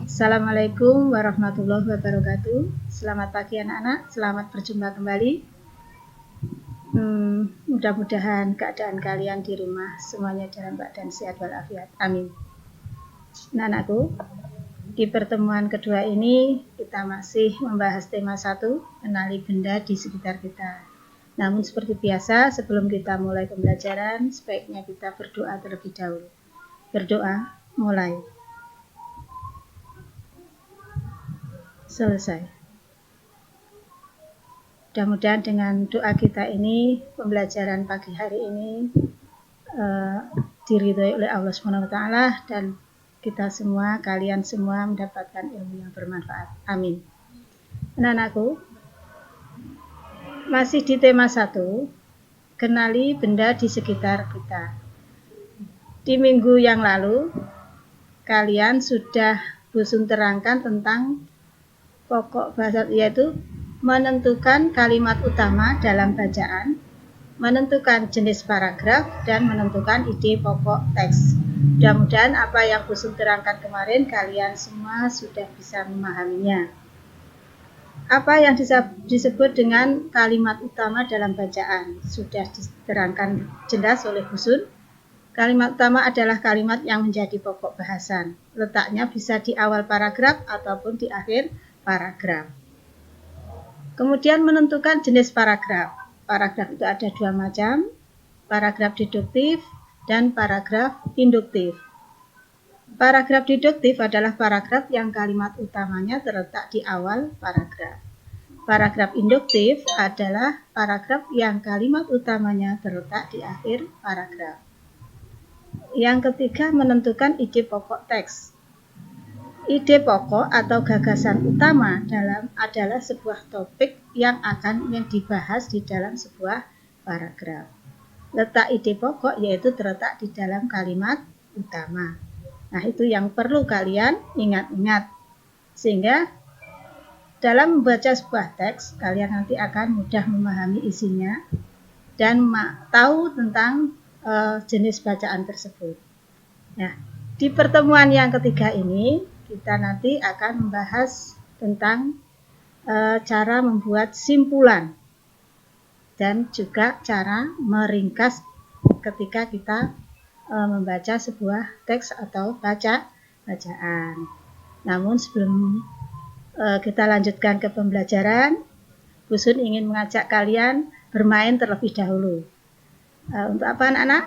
Assalamualaikum warahmatullahi wabarakatuh. Selamat pagi anak-anak, selamat berjumpa kembali. Mudah-mudahan keadaan kalian di rumah semuanya dalam keadaan sehat walafiat. Amin. Anak-anakku, di pertemuan kedua ini kita masih membahas tema 1, kenali benda di sekitar kita. Namun seperti biasa, sebelum kita mulai pembelajaran, sebaiknya kita berdoa terlebih dahulu. Berdoa, mulai. Selesai. Mudah-mudahan dengan doa kita ini, pembelajaran pagi hari ini diridhoi oleh Allah SWT dan kita semua, kalian semua mendapatkan ilmu yang bermanfaat. Amin. Anak-anakku, masih di tema 1, kenali benda di sekitar kita. Di minggu yang lalu, kalian sudah Busun terangkan tentang pokok bahasa, yaitu menentukan kalimat utama dalam bacaan, menentukan jenis paragraf, dan menentukan ide pokok teks. Mudah-mudahan apa yang Busun terangkan kemarin kalian semua sudah bisa memahaminya. Apa yang disebut dengan kalimat utama dalam bacaan sudah diterangkan jelas oleh Busun. Kalimat utama adalah kalimat yang menjadi pokok bahasan. Letaknya bisa di awal paragraf ataupun di akhir paragraf. Kemudian menentukan jenis paragraf. Paragraf itu ada 2 macam, paragraf deduktif dan paragraf induktif. Paragraf deduktif adalah paragraf yang kalimat utamanya terletak di awal paragraf. Paragraf induktif adalah paragraf yang kalimat utamanya terletak di akhir paragraf. Yang ketiga, menentukan ide pokok teks. Ide pokok atau gagasan utama adalah sebuah topik yang dibahas di dalam sebuah paragraf. Letak ide pokok yaitu terletak di dalam kalimat utama. Nah, itu yang perlu kalian ingat-ingat. Sehingga dalam membaca sebuah teks, kalian nanti akan mudah memahami isinya dan tahu tentang jenis bacaan tersebut. Nah, di pertemuan yang ketiga ini, kita nanti akan membahas tentang cara membuat simpulan dan juga cara meringkas ketika kita membaca sebuah teks atau bacaan. Namun sebelum kita lanjutkan ke pembelajaran, Busun ingin mengajak kalian bermain terlebih dahulu. Untuk apa anak-anak?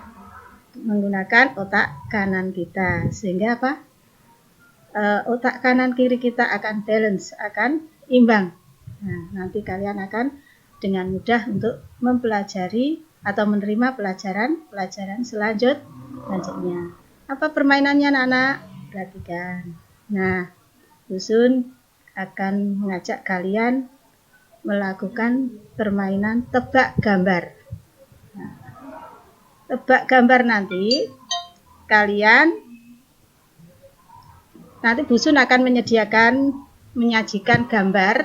Menggunakan otak kanan kita. Sehingga apa? Otak kanan kiri kita akan balance, akan imbang. Nah, nanti kalian akan dengan mudah untuk mempelajari atau menerima pelajaran selanjutnya. Apa permainannya anak-anak? Perhatikan. Nah, Busun akan mengajak kalian melakukan permainan tebak gambar. Nah, tebak gambar nanti Busun akan menyajikan gambar.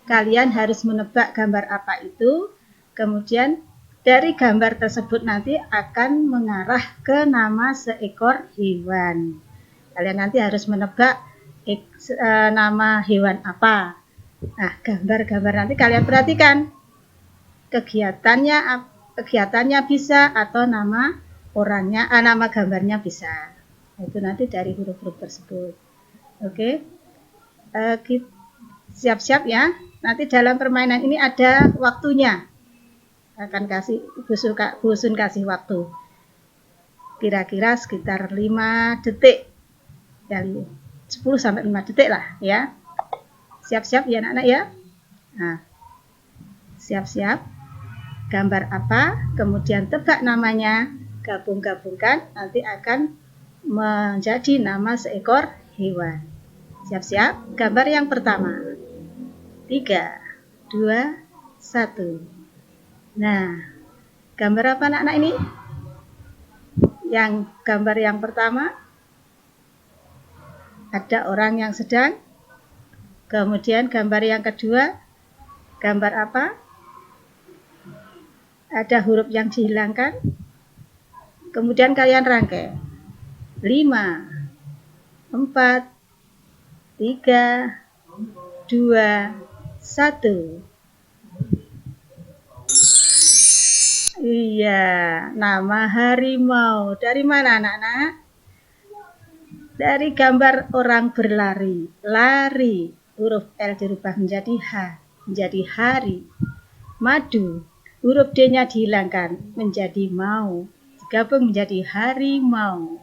Kalian harus menebak gambar apa itu. Kemudian dari gambar tersebut nanti akan mengarah ke nama seekor hewan. Kalian nanti harus menebak nama hewan apa. Nah, gambar-gambar nanti kalian perhatikan. Kegiatannya bisa atau nama gambarnya bisa. Itu nanti dari huruf-huruf tersebut. Oke. Siap-siap ya. Nanti dalam permainan ini ada waktunya. Akan Busun kasih waktu. Kira-kira sekitar 5 detik. Dari 10 sampai 5 detik lah ya. Siap-siap ya anak-anak ya. Nah, siap-siap. Gambar apa, kemudian tebak namanya, gabung-gabungkan, nanti akan menjadi nama seekor hewan. Siap-siap. Gambar yang pertama. 3, 2, 1. Nah, gambar apa anak-anak ini? Yang gambar yang pertama ada orang yang sedang. Kemudian gambar yang kedua, gambar apa? Ada huruf yang dihilangkan. Kemudian kalian rangkai. 5, 4, 3, 2, 1. Iya, nama harimau. Dari mana anak-anak? Dari gambar orang berlari. Lari, huruf L dirubah menjadi H, menjadi hari. Madu, huruf D-nya dihilangkan menjadi mau, digabung menjadi harimau.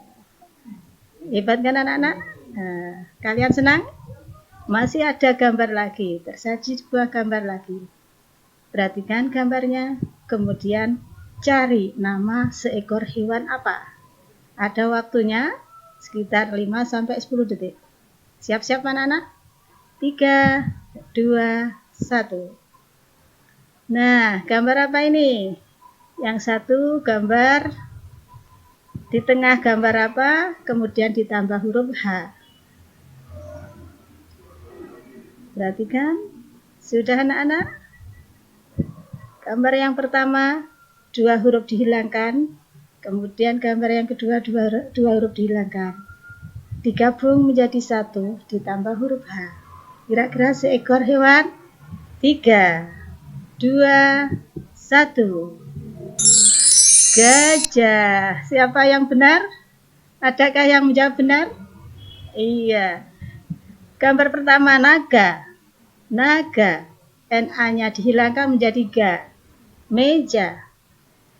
Hebat kan anak-anak? Nah, kalian senang? Masih ada gambar lagi, tersaji sebuah gambar lagi. Perhatikan gambarnya, kemudian cari nama seekor hewan apa. Ada waktunya sekitar 5-10 detik. Siap-siap anak-anak? 3, 2, 1. Nah, gambar apa ini? Yang satu gambar di tengah gambar apa? Kemudian ditambah huruf H. Perhatikan. Sudah anak-anak? Gambar yang pertama, 2 huruf dihilangkan. Kemudian gambar yang kedua, 2 huruf dihilangkan. Digabung menjadi 1, ditambah huruf H. Kira-kira seekor hewan? 3, 2, 1. Gajah. Siapa yang benar? Adakah yang menjawab benar? Iya. Gambar pertama naga. Naga. NA-nya dihilangkan menjadi ga. Meja.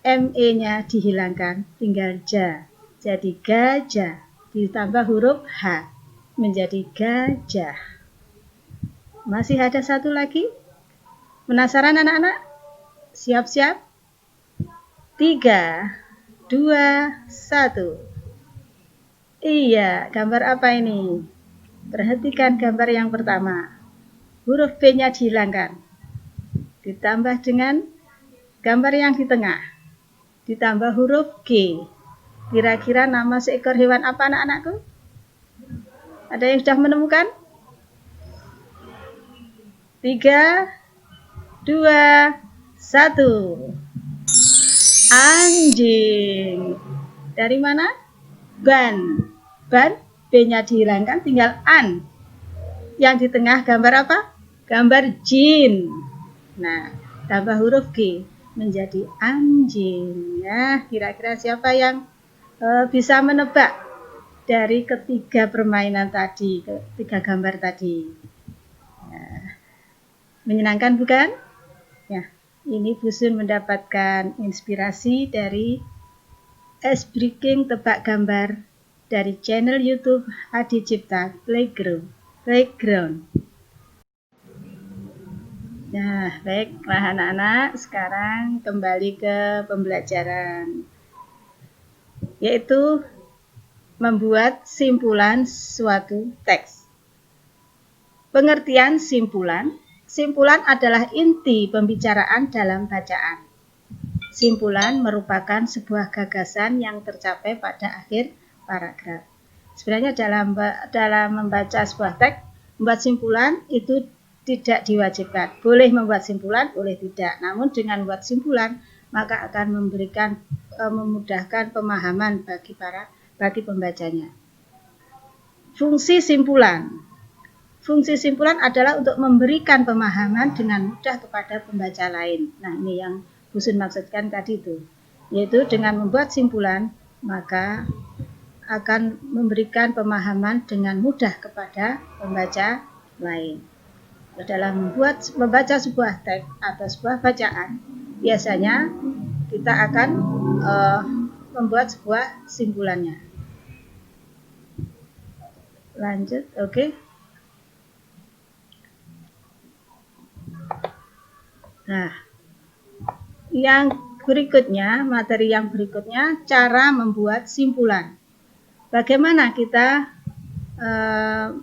ME-nya dihilangkan, tinggal ja. Jadi gajah. Ditambah huruf H. Menjadi gajah. Masih ada satu lagi? Penasaran anak-anak? Siap-siap? 3, 2, 1. Iya, gambar apa ini? Perhatikan gambar yang pertama. Huruf B-nya dihilangkan. Ditambah dengan gambar yang di tengah. Ditambah huruf G. Kira-kira nama seekor hewan apa anak-anakku? Ada yang sudah menemukan? 3, 2, 1. Anjing. Dari mana? Ban. Ban, B-nya dihilangkan, tinggal an. Yang di tengah gambar apa? Gambar jin. Nah, tambah huruf G menjadi anjing. Nah, kira-kira siapa yang bisa menebak dari ketiga permainan tadi, ketiga gambar tadi? Nah, menyenangkan bukan? Ya, ini Bu Sun mendapatkan inspirasi dari S-Breaking Tebak Gambar dari channel YouTube Adi Cipta Playground. Nah, baiklah anak-anak, sekarang kembali ke pembelajaran, yaitu membuat simpulan suatu teks. Pengertian simpulan. Simpulan adalah inti pembicaraan dalam bacaan. Simpulan merupakan sebuah gagasan yang tercapai pada akhir paragraf. Sebenarnya dalam membaca sebuah teks, membuat simpulan itu tidak diwajibkan. Boleh membuat simpulan, boleh tidak. Namun dengan membuat simpulan, maka akan memudahkan pemahaman bagi pembacanya. Fungsi simpulan. Fungsi simpulan adalah untuk memberikan pemahaman dengan mudah kepada pembaca lain. Nah, ini yang Bu Sun maksudkan tadi itu. Yaitu dengan membuat simpulan, maka akan memberikan pemahaman dengan mudah kepada pembaca lain. Dalam membaca sebuah teks atau sebuah bacaan, biasanya kita akan membuat sebuah simpulannya. Lanjut, oke. Nah, yang berikutnya, materi yang berikutnya, cara membuat simpulan. Bagaimana kita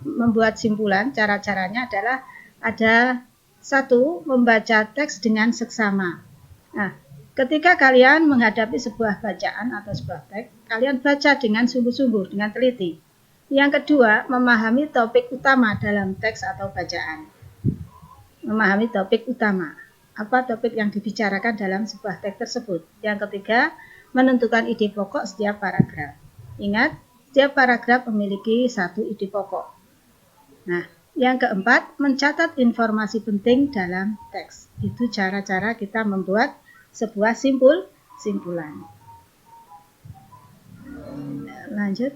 membuat simpulan? Cara-caranya adalah ada satu, membaca teks dengan seksama. Nah, ketika kalian menghadapi sebuah bacaan atau sebuah teks, kalian baca dengan sungguh-sungguh, dengan teliti. Yang kedua, memahami topik utama dalam teks atau bacaan. Memahami topik utama. Apa topik yang dibicarakan dalam sebuah teks tersebut. Yang ketiga, menentukan ide pokok setiap paragraf. Ingat, setiap paragraf memiliki satu ide pokok. Nah, yang keempat, mencatat informasi penting dalam teks. Itu cara-cara kita membuat sebuah simpulan. Lanjut.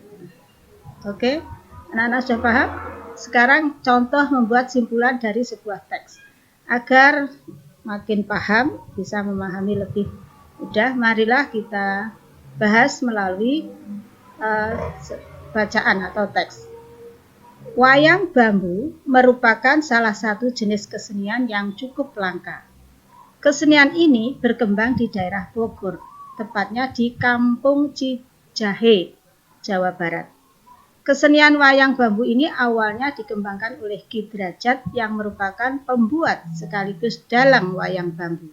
Oke, anak-anak sudah paham? Sekarang contoh membuat simpulan dari sebuah teks. Agar makin paham, bisa memahami lebih mudah, marilah kita bahas melalui bacaan atau teks. Wayang bambu merupakan salah satu jenis kesenian yang cukup langka. Kesenian ini berkembang di daerah Bogor, tepatnya di Kampung Cijahe, Jawa Barat. Kesenian wayang bambu ini awalnya dikembangkan oleh Ki Derajat yang merupakan pembuat sekaligus dalang wayang bambu.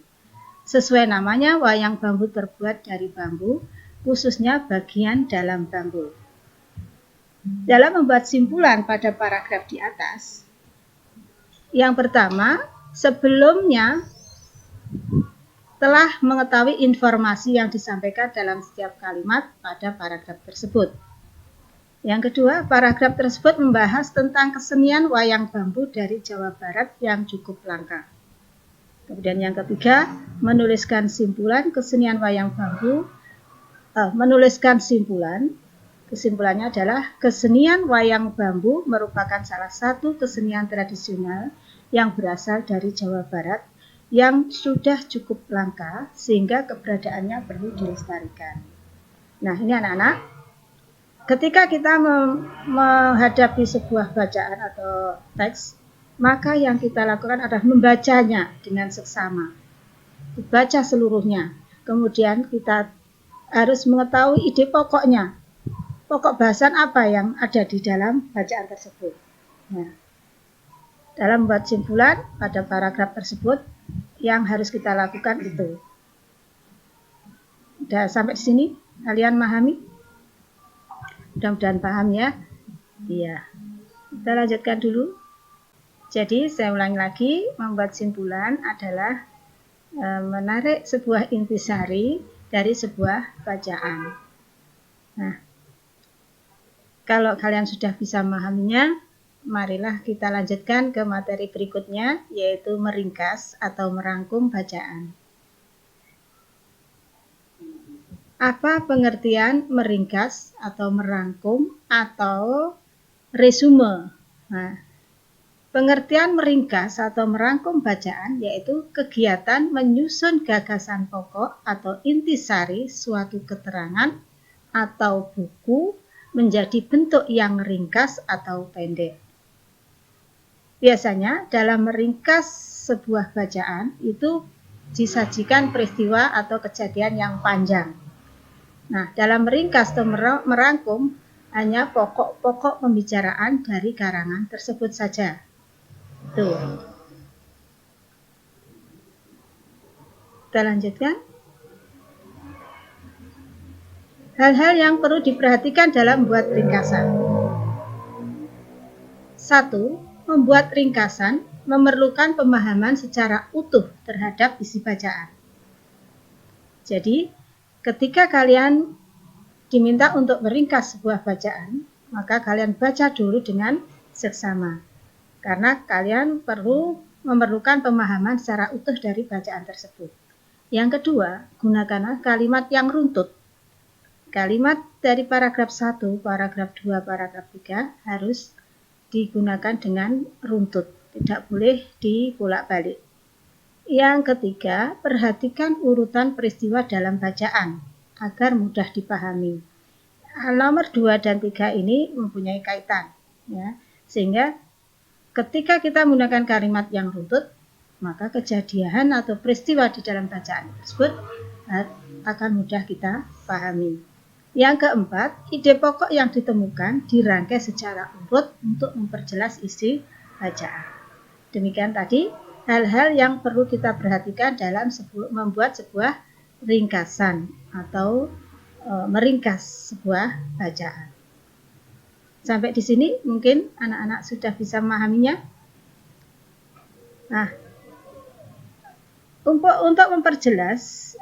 Sesuai namanya, wayang bambu terbuat dari bambu, khususnya bagian dalam bambu. Dalam membuat simpulan pada paragraf di atas, yang pertama, sebelumnya telah mengetahui informasi yang disampaikan dalam setiap kalimat pada paragraf tersebut. Yang kedua, paragraf tersebut membahas tentang kesenian wayang bambu dari Jawa Barat yang cukup langka. Kemudian yang ketiga, menuliskan simpulan kesenian wayang bambu. Kesimpulannya adalah kesenian wayang bambu merupakan salah satu kesenian tradisional yang berasal dari Jawa Barat yang sudah cukup langka sehingga keberadaannya perlu dilestarikan. Nah, ini anak-anak, ketika kita menghadapi sebuah bacaan atau teks, maka yang kita lakukan adalah membacanya dengan seksama. Dibaca seluruhnya. Kemudian kita harus mengetahui ide pokoknya. Pokok bahasan apa yang ada di dalam bacaan tersebut. Nah, dalam membuat simpulan pada paragraf tersebut, yang harus kita lakukan itu. Sudah sampai di sini? Kalian memahami? Mudah-mudahan paham ya. Iya. Kita lanjutkan dulu. Jadi saya ulangi lagi, membuat simpulan adalah menarik sebuah intisari dari sebuah bacaan. Nah, kalau kalian sudah bisa memahaminya, marilah kita lanjutkan ke materi berikutnya, yaitu meringkas atau merangkum bacaan. Apa pengertian meringkas atau merangkum atau resume? Nah, pengertian meringkas atau merangkum bacaan yaitu kegiatan menyusun gagasan pokok atau intisari suatu keterangan atau buku menjadi bentuk yang ringkas atau pendek. Biasanya dalam meringkas sebuah bacaan itu disajikan peristiwa atau kejadian yang panjang. Nah, dalam meringkas atau merangkum hanya pokok-pokok pembicaraan dari karangan tersebut saja. Tuh. Kita lanjutkan. Hal-hal yang perlu diperhatikan dalam membuat ringkasan. 1. Membuat ringkasan memerlukan pemahaman secara utuh terhadap isi bacaan. Jadi, ketika kalian diminta untuk meringkas sebuah bacaan, maka kalian baca dulu dengan seksama. Karena kalian memerlukan pemahaman secara utuh dari bacaan tersebut. Yang kedua, gunakanlah kalimat yang runtut. Kalimat dari paragraf 1, paragraf 2, paragraf 3 harus digunakan dengan runtut, tidak boleh dibolak-balik. Yang ketiga, perhatikan urutan peristiwa dalam bacaan agar mudah dipahami. Nomor 2 dan 3 ini mempunyai kaitan, ya, sehingga ketika kita menggunakan kalimat yang runtut, maka kejadian atau peristiwa di dalam bacaan tersebut akan mudah kita pahami. Yang keempat, ide pokok yang ditemukan dirangkai secara urut untuk memperjelas isi bacaan. Demikian tadi hal-hal yang perlu kita perhatikan dalam membuat sebuah ringkasan atau meringkas sebuah bacaan. Sampai di sini mungkin anak-anak sudah bisa memahaminya. Nah, untuk memperjelas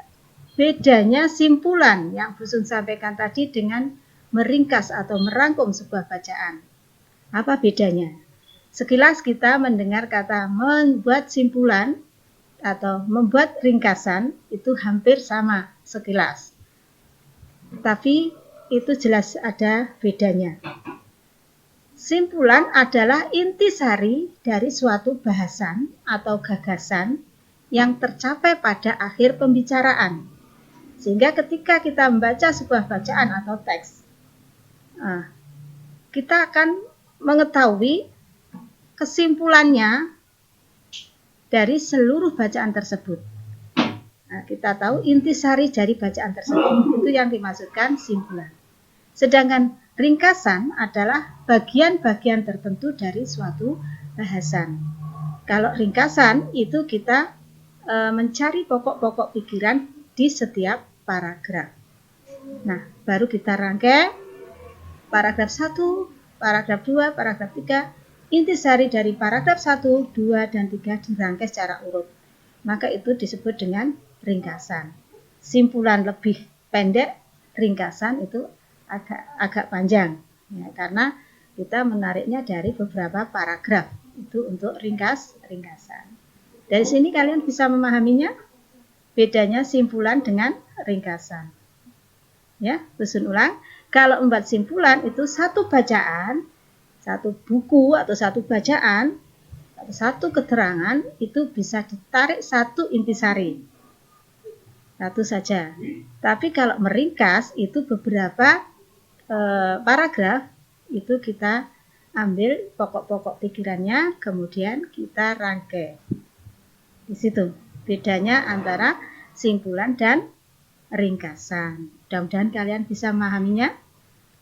bedanya simpulan yang Bu Sun sampaikan tadi dengan meringkas atau merangkum sebuah bacaan. Apa bedanya? Sekilas kita mendengar kata membuat simpulan atau membuat ringkasan itu hampir sama sekilas. Tapi itu jelas ada bedanya. Simpulan adalah intisari dari suatu bahasan atau gagasan yang tercapai pada akhir pembicaraan. Sehingga ketika kita membaca sebuah bacaan atau teks, kita akan mengetahui kesimpulannya dari seluruh bacaan tersebut. Nah, kita tahu intisari dari bacaan tersebut, itu yang dimaksudkan simpulan. Sedangkan ringkasan adalah bagian-bagian tertentu dari suatu bahasan. Kalau ringkasan itu kita mencari pokok-pokok pikiran di setiap paragraf. Nah, baru kita rangkai paragraf 1, paragraf 2, paragraf 3, intisari dari paragraf 1, 2, dan 3 dirangkai secara urut. Maka itu disebut dengan ringkasan. Simpulan lebih pendek, ringkasan itu agak panjang. Ya, karena kita menariknya dari beberapa paragraf. Itu untuk ringkasan. Dari sini kalian bisa memahaminya, bedanya simpulan dengan ringkasan. Ya, susun ulang. Kalau membuat simpulan itu satu bacaan, satu buku atau satu bacaan, atau satu keterangan itu bisa ditarik satu intisari. Satu saja. Tapi kalau meringkas itu beberapa paragraf itu kita ambil pokok-pokok pikirannya, kemudian kita rangkai. Di situ bedanya antara simpulan dan ringkasan. Mudah-mudahan kalian bisa memahaminya.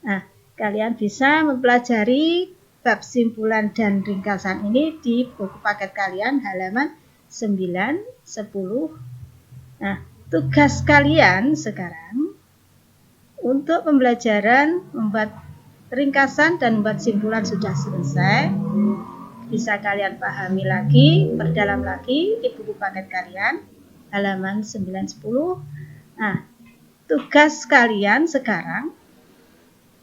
Nah, kalian bisa mempelajari bab simpulan dan ringkasan ini di buku paket kalian halaman 9, 10. Nah, tugas kalian sekarang untuk pembelajaran membuat ringkasan dan membuat simpulan sudah selesai. Bisa kalian pahami lagi, perdalam lagi di buku paket kalian halaman 9, 10. Nah, tugas kalian sekarang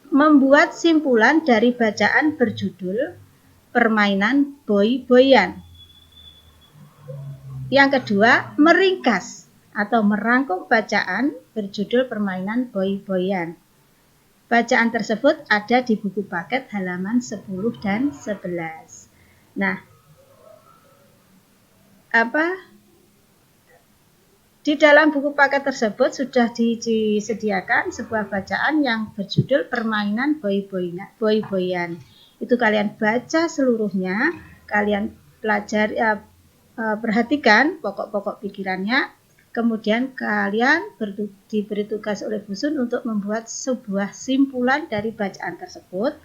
membuat simpulan dari bacaan berjudul Permainan Boy-boyan. Yang kedua, meringkas atau merangkum bacaan berjudul Permainan Boy-boyan. Bacaan tersebut ada di buku paket halaman 10 dan 11. Nah, di dalam buku paket tersebut sudah disediakan sebuah bacaan yang berjudul Permainan Boy-boyan. Itu kalian baca seluruhnya, kalian pelajari, perhatikan pokok-pokok pikirannya, kemudian kalian diberi tugas oleh Bu Sun untuk membuat sebuah simpulan dari bacaan tersebut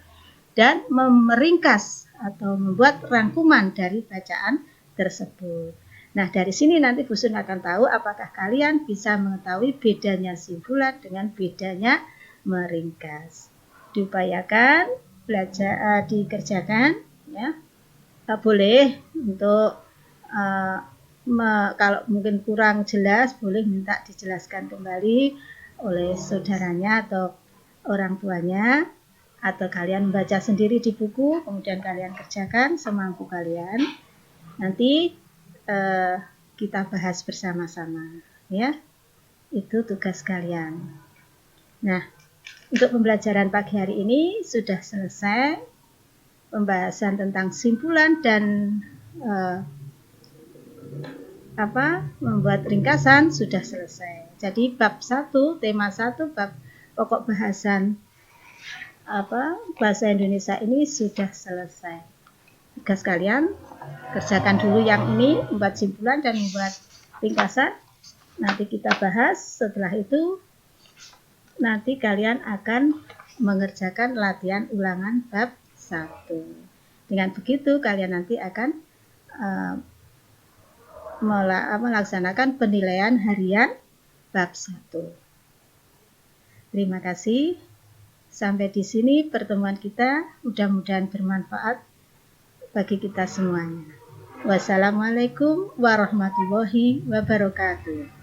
dan meringkas atau membuat rangkuman dari bacaan tersebut. Nah, dari sini nanti Bu Sun akan tahu apakah kalian bisa mengetahui bedanya simpulan dengan bedanya meringkas. Diupayakan, belajar, dikerjakan, ya. Boleh untuk kalau mungkin kurang jelas, boleh minta dijelaskan kembali oleh saudaranya atau orang tuanya, atau kalian membaca sendiri di buku, kemudian kalian kerjakan semampu kalian. Nanti kita bahas bersama-sama, ya. Itu tugas kalian. Nah, untuk pembelajaran pagi hari ini sudah selesai pembahasan tentang simpulan dan membuat ringkasan sudah selesai. Jadi bab 1, tema 1, bab pokok bahasan bahasa Indonesia ini sudah selesai. Tugas kalian kerjakan dulu yang ini, membuat simpulan dan membuat ringkasan. Nanti kita bahas. Setelah itu nanti kalian akan mengerjakan latihan ulangan bab 1. Dengan begitu kalian nanti akan melaksanakan penilaian harian bab 1. Terima kasih. Sampai di sini pertemuan kita, mudah-mudahan bermanfaat bagi kita semuanya. Wassalamualaikum warahmatullahi wabarakatuh.